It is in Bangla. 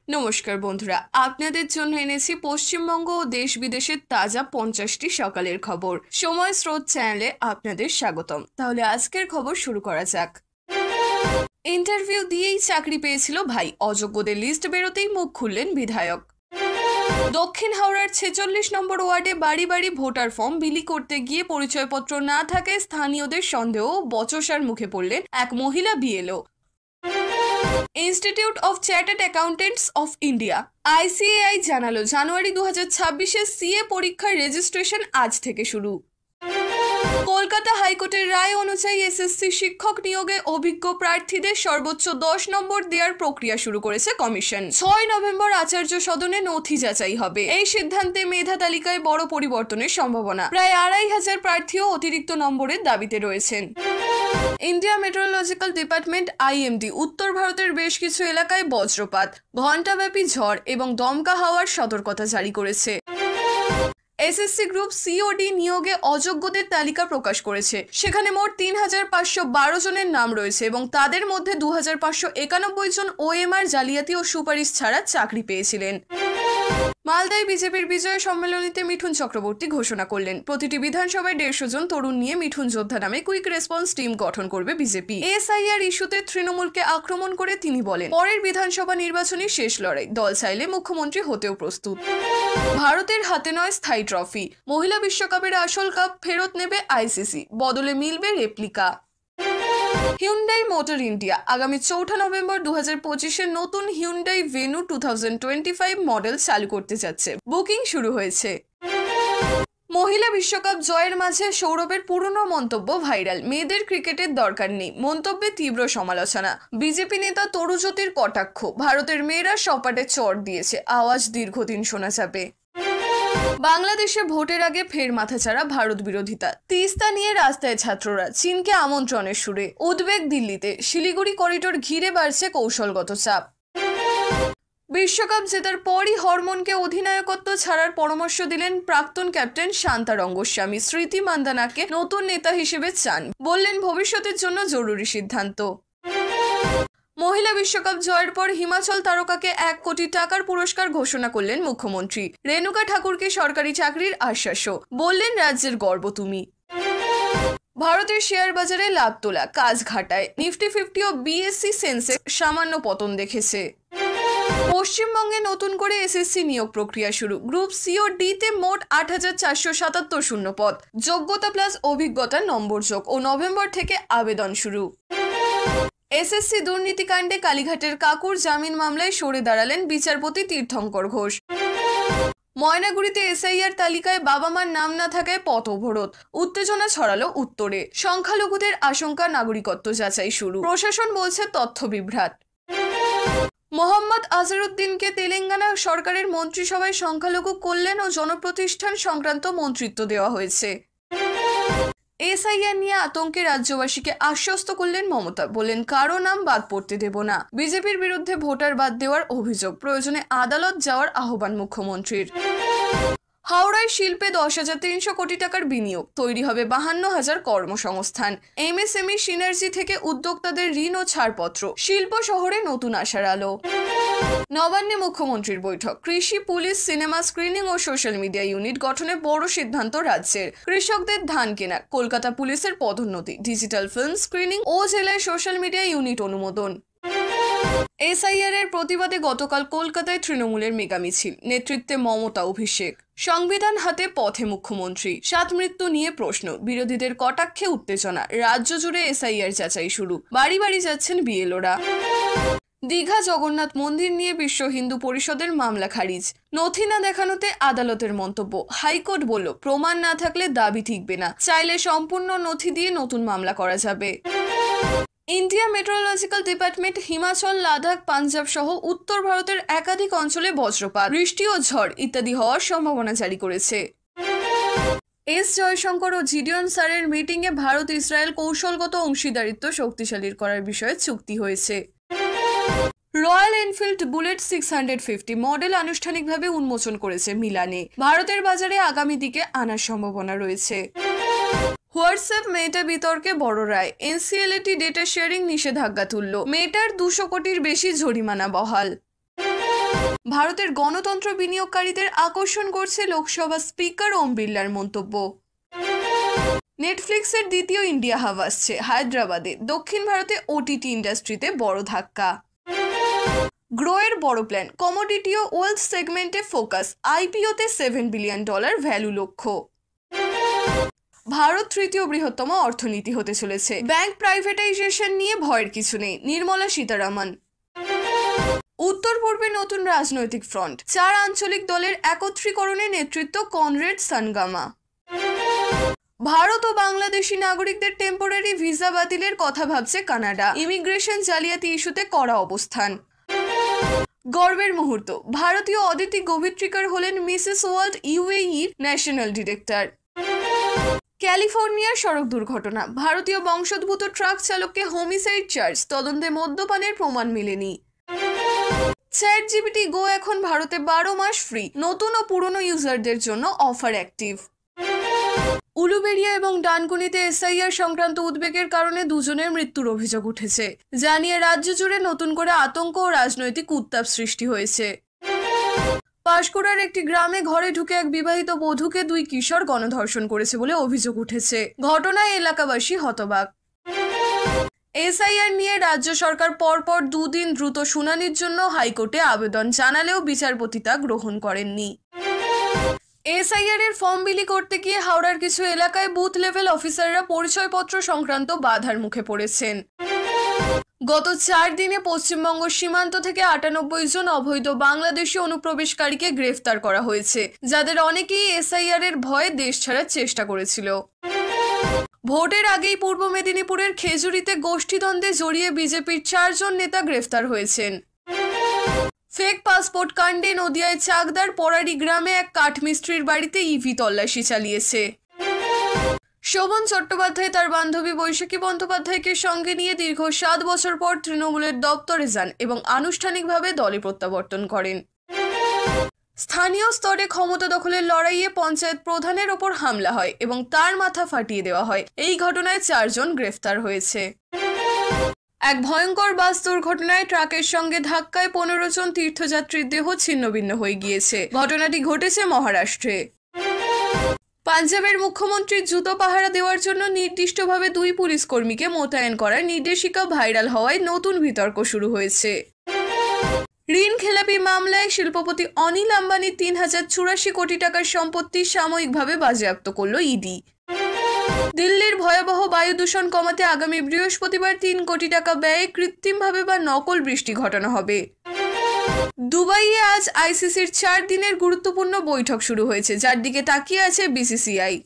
নমস্কার বন্ধুরা, আপনাদের জন্য এনেছি পশ্চিমবঙ্গ ও দেশ বিদেশের তাজা 50টি সকালের খবর। সময় স্রোত চ্যানেলে আপনাদের স্বাগতম। তাহলে আজকের খবর শুরু করা যাক। ইন্টারভিউ দিয়েই চাকরি পেয়েছিল ভাই, অযোগ্যদের লিস্ট বেরোতেই মুখ খুললেন বিধায়ক। দক্ষিণ হাওড়ার 46 নম্বর ওয়ার্ডে বাড়ি বাড়ি ভোটার ফর্ম বিলি করতে গিয়ে পরিচয়পত্র না থাকায় স্থানীয়দের সন্দেহ ও বচসার মুখে পড়লেন এক মহিলা BLO. Institute of chartered accountants of India ICAI জানালো, জানুয়ারি 2026-এর সিএ পরীক্ষার রেজিস্ট্রেশন আজ থেকে শুরু। কলকাতা হাইকোর্টের রায় অনুযায়ী এসএসসি শিক্ষক নিয়োগে অভিজ্ঞ প্রার্থীদের সর্বোচ্চ 10 নম্বর দেওয়ার প্রক্রিয়া শুরু করেছে কমিশন। 6 নভেম্বর আচার্য সদনে নথি যাচাই হবে। এই সিদ্ধান্তে মেধা তালিকায় বড় পরিবর্তনের সম্ভাবনা। প্রায় 2500 প্রার্থীও অতিরিক্ত নম্বরের দাবিতে রয়েছেন। ইন্ডিয়া মেট্রোলজিক্যাল ডিপার্টমেন্ট IMD উত্তর ভারতের বেশ কিছু এলাকায় বজ্রপাত, ঘণ্টাব্যাপী ঝড় এবং দমকা হাওয়ার সতর্কতা জারি করেছে। এসএসসি গ্রুপ COD নিয়োগে অযোগ্যদের তালিকা প্রকাশ করেছে। সেখানে মোট 3512 জনের নাম রয়েছে এবং তাদের মধ্যে 2591 জন OMR জালিয়াতি ও সুপারিশ ছাড়া চাকরি পেয়েছিলেন। মালদায় বিজেপির বিজয় সম্মেলনীতে মিঠুন চক্রবর্তী ঘোষণা করলেন, প্রতিটি বিধানসভায় 150 জন তরুণ নিয়ে মিঠুন যোদ্ধা নামে কুইক রেসপন্স টিম গঠন করবে বিজেপি। SIR ইস্যুতে তৃণমূলকে আক্রমণ করে তিনি বলেন, পরের বিধানসভা নির্বাচনী শেষ লড়াই, দল চাইলে মুখ্যমন্ত্রী হতেও প্রস্তুত। ভারতের হাতে নয় স্থায়ী ট্রফি, মহিলা বিশ্বকাপের আসল কাপ ফেরত নেবে ICC, বদলে মিলবে রেপ্লিকা। হিউন্ডাই মোটর ইন্ডিয়া আগামী 4 নভেম্বর 2025-এর নতুন হিউন্ডাই ভেনু 2025 মডেল চালু করতে যাচ্ছে। বুকিং শুরু হয়েছে। মহিলা বিশ্বকাপ জয়ের মাঝে সৌরভের পুরনো মন্তব্য ভাইরাল, মেয়েদের ক্রিকেটের দরকার নেই, মন্তব্যে তীব্র সমালোচনা। বিজেপি নেতা তরুজ্যোতির কটাক্ষ, ভারতের মেয়েরা সপাটে চড় দিয়েছে, আওয়াজ দীর্ঘদিন শোনা যাবে। বাংলাদেশে ভোটের আগে ফের মাথাচাড়া ভারত বিরোধিতা, তিস্তা নিয়ে রাস্তায় ছাত্ররা, চীনকে আমন্ত্রণের সুরে। উদ্বেগ দিল্লিতে, শিলিগুড়ি করিডোর ঘিরে বাড়ছে কৌশলগত চাপ। বিশ্বকাপ জেতার পরই হরমোনকে অধিনায়কত্ব ছাড়ার পরামর্শ দিলেন প্রাক্তন ক্যাপ্টেন শান্তা রঙ্গস্বামী। স্মৃতি মান্দানাকে নতুন নেতা হিসেবে চান, বললেন ভবিষ্যতের জন্য জরুরি সিদ্ধান্ত। মহিলা বিশ্বকাপ জয়ের পর হিমাচল তারকাকে 1 কোটি টাকার পুরস্কার ঘোষণা করলেন মুখ্যমন্ত্রী। রেণুকা ঠাকুরকে সরকারি চাকরির আশ্বাসও, বললেন রাজ্যের গর্ব তুমি। ভারতের শেয়ার বাজারে লাভ তোলা, কাজ ঘাটায়। নিফটি 50 ও BSE সেন্সেক্স সামান্য পতন দেখেছে। পশ্চিমবঙ্গে নতুন করে SSC নিয়োগ প্রক্রিয়া শুরু। গ্রুপ COD-তে মোট 8477 শূন্যপদ, যোগ্যতা প্লাস অভিজ্ঞতা নম্বর যোগ ও নভেম্বর থেকে আবেদন শুরু। SSC দুর্নীতিকাণ্ডে কালীঘাটের কাকুর জামিন মামলায় সরে দাঁড়ালেন বিচারপতি তীর্থঙ্কর ঘোষ। ময়নাগুড়িতে SIR তালিকায় বাবা মার নাম না থাকায় পথ অবরোধ, উত্তেজনা ছড়ালো উত্তরে। সংখ্যালঘুদের আশঙ্কা, নাগরিকত্ব যাচাই শুরু, প্রশাসন বলছে তথ্য বিভ্রাট। মোহাম্মদ আজহারউদ্দিনকে তেলেঙ্গানা সরকারের মন্ত্রিসভায় সংখ্যালঘু কল্যাণ ও জনপ্রতিষ্ঠান সংক্রান্ত মন্ত্রিত্ব দেওয়া হয়েছে। SIR নিয়ে আতঙ্কে রাজ্যবাসীকে আশ্বস্ত করলেন মমতা, বললেন কারো নাম বাদ পড়তে দেব না। বিজেপির বিরুদ্ধে ভোটার বাদ দেওয়ার অভিযোগ, প্রয়োজনে আদালত যাওয়ার আহ্বান মুখ্যমন্ত্রীর। হাওড়ায় শিল্পে 10,300 কোটি টাকার বিনিয়োগ, তৈরি হবে 52,000 কর্মসংস্থান। MSME সিনার্জি থেকে উদ্যোক্তাদের ঋণ ও ছাড়পত্র, শিল্প শহরে নতুন আশার আলো। নবান্নে মুখ্যমন্ত্রীর বৈঠক, কৃষি, পুলিশ, সিনেমা স্ক্রিনিং ও সোশ্যাল মিডিয়া ইউনিট গঠনে বড় সিদ্ধান্ত রাজ্যের। কৃষকদের ধান কেনা, কলকাতা পুলিশের পদোন্নতি, ডিজিটাল ফিল্ম স্ক্রিনিং ও জেলায় সোশ্যাল মিডিয়া ইউনিট অনুমোদন। SIR এর প্রতিবাদে গতকাল কলকাতায় তৃণমূলের মেগা মিছিল, নেতৃত্বে মমতা, অভিষেক। সংবিধান হাতে পথে মুখ্যমন্ত্রী। 7 মৃত্যু নিয়ে প্রশ্ন, বিরোধীদের কটাক্ষে উত্তেজনা। রাজ্য জুড়ে SIR যাচাই শুরু, বাড়ি বাড়ি যাচ্ছেন বিএলওরা। দীঘা জগন্নাথ মন্দির নিয়ে বিশ্ব হিন্দু পরিষদের মামলা খারিজ, নথি না দেখানোতে আদালতের মন্তব্য। হাইকোর্ট বলল, প্রমাণ না থাকলে দাবি টিকবে না, চাইলে সম্পূর্ণ নথি দিয়ে নতুন মামলা করা যাবে। India meteorological department Himachal, Ladakh, Punjab সহ উত্তর ভারতের একাধিক অঞ্চলে বজ্রপাত, বৃষ্টি ও ঝড় ইত্যাদি হওয়ার সম্ভাবনা জারি করেছে। জয়শঙ্কর ও জিডিয়ন স্যারের মিটিংয়ে ভারত ইসরায়েল কৌশলগত অংশীদারিত্ব শক্তিশালী করার বিষয়ে চুক্তি হয়েছে। রয়্যাল এনফিল্ড বুলেট 650 মডেল আনুষ্ঠানিকভাবে উন্মোচন করেছে মিলানে। ভারতের বাজারে আগামী দিকে আনার সম্ভাবনা রয়েছে। হোয়াটসঅ্যাপ মেটা বিতর্কে বড় রায়, NCLAT ডেটা শেয়ারিং নিষেধাজ্ঞা তুলল। মেটার 200 কোটির বেশি জরিমানা বহাল। ভারতের গণতন্ত্র বিনিয়োগকারীদের আকর্ষণ করছে লোকসভা স্পিকার ওম বিড়লার মন্তব্য। নেটফ্লিক্সের দ্বিতীয় ইন্ডিয়া হাব আসছে হায়দ্রাবাদে। দক্ষিণ ভারতে ওটিটি ইন্ডাস্ট্রিতে বড় ধাক্কা। গ্রোয়ের বড় প্ল্যান, কমোডিটি ও ওয়েলথ সেগমেন্টে ফোকাস। আইপিওতে $7 বিলিয়ন ভ্যালু লক্ষ্য। ভারত তৃতীয় বৃহত্তম অর্থনীতি হতে চলেছে। ব্যাংক প্রাইভেটাইজেশন নিয়ে ভয়ের কিছু নেই, নির্মলা সীতারামন। উত্তর পূর্বে নতুন রাজনৈতিক ফ্রন্ট, 4 আঞ্চলিক দলের একত্রীকরণে নেতৃত্ব কনরেড সানগামা। ভারত ও বাংলাদেশি নাগরিকদের টেম্পোরারি ভিসা বাতিলের কথা ভাবছে কানাডা। ইমিগ্রেশন জালিয়াতি ইস্যুতে কড়া অবস্থান। গর্বের মুহূর্ত, ভারতীয় অদিতি গোভিত্রিকার হলেন মিসেস ওয়ার্ল্ড ইউএইর ন্যাশনাল ডিরেক্টর। ক্যালিফোর্নিয়ার সড়ক দুর্ঘটনা, ভারতীয় বংশোদ্ভূত ট্রাক চালককে হোমিসাইড চার্জ, তদন্তে মদ্যপানের প্রমাণ মেলেনি। চ্যাটজিপিটি গো এখন ভারতে 12 মাস ফ্রি, নতুন ও পুরনো ইউজারদের জন্য অফার অ্যাক্টিভ। উলুবেড়িয়া এবং ডানকুনিতে এসআইআর সংক্রান্ত উদ্বেগের কারণে দুজনের মৃত্যুর অভিযোগ উঠেছে, জানিয়ে রাজ্য জুড়ে নতুন করে আতঙ্ক ও রাজনৈতিক উত্তাপ সৃষ্টি হয়েছে। পাঁশকুড়ার একটি গ্রামে ঘরে ঢুকে এক বিবাহিত বধূকে 2 কিশোর গণধর্ষণ করেছে বলে অভিযোগ উঠেছে। ঘটনায় এলাকাবাসী হতবাক। এসআইআর নিয়ে রাজ্য সরকার পরপর 2 দিন দ্রুত শুনানির জন্য হাইকোর্টে আবেদন জানালেও বিচারপতি তা গ্রহণ করেননি। এসআইআর এর ফর্ম বিলি করতে গিয়ে হাওড়ার কিছু এলাকায় বুথ লেভেল অফিসাররা পরিচয়পত্র সংক্রান্ত বাধার মুখে পড়েছেন। গত 4 দিনে পশ্চিমবঙ্গ সীমান্ত থেকে 98 জন অবৈধ বাংলাদেশি অনুপ্রবেশকারীকে গ্রেফতার করা হয়েছে, যাদের অনেকেই এসআইআর এর ভয়ে দেশ ছাড়ার চেষ্টা করেছিল। ভোটের আগেই পূর্ব মেদিনীপুরের খেজুরিতে গোষ্ঠীদ্বন্দ্বে জড়িয়ে বিজেপির 4 জন নেতা গ্রেফতার হয়েছেন। ফেক পাসপোর্ট কাণ্ডে নদিয়ায় চাকদার পরাড়ি গ্রামে এক কাঠমিস্ত্রির বাড়িতে ইভি তল্লাশি চালিয়েছে। শোভন চট্টোপাধ্যায় তার বান্ধবী বৈশাখী বন্দ্যোপাধ্যায়কে সঙ্গে নিয়ে দীর্ঘ 7 বছর পর তৃণমূলের দপ্তরে যান এবং আনুষ্ঠানিকভাবে দলে প্রত্যাবর্তন করেন। স্থানীয় স্তরে ক্ষমতা দখলের লড়াইয়ে পঞ্চায়েত প্রধানের ওপর হামলা হয় এবং তার মাথা ফাটিয়ে দেওয়া হয়। এই ঘটনায় 4 জন গ্রেফতার হয়েছে। এক ভয়ঙ্কর বাস দুর্ঘটনায় ট্রাকের সঙ্গে ধাক্কায় 15 জন তীর্থযাত্রীর দেহ ছিন্নভিন্ন হয়ে গিয়েছে। ঘটনাটি ঘটেছে মহারাষ্ট্রে। পাঞ্জাবের মুখ্যমন্ত্রীর জুতো পাহারা দেওয়ার জন্য নির্দিষ্টভাবে 2 পুলিশ কর্মীকে মোতায়েন করার নির্দেশিকা ভাইরাল হওয়ায় নতুন বিতর্ক শুরু হয়েছে। ঋণ খেলাপি মামলায় শিল্পপতি অনিল আম্বানির 3084 কোটি টাকার সম্পত্তি সাময়িকভাবে বাজেয়াপ্ত করল ইডি। দিল্লির ভয়াবহ বায়ু দূষণ কমাতে আগামী বৃহস্পতিবার 3 কোটি টাকা ব্যয়ে কৃত্রিমভাবে বা নকল বৃষ্টি ঘটানো হবে। দুবাইয়ে আজ আইসিসির 4 দিনের গুরুত্বপূর্ণ বৈঠক শুরু হয়েছে, যার দিকে তাকিয়ে আছে বিসিসিআই।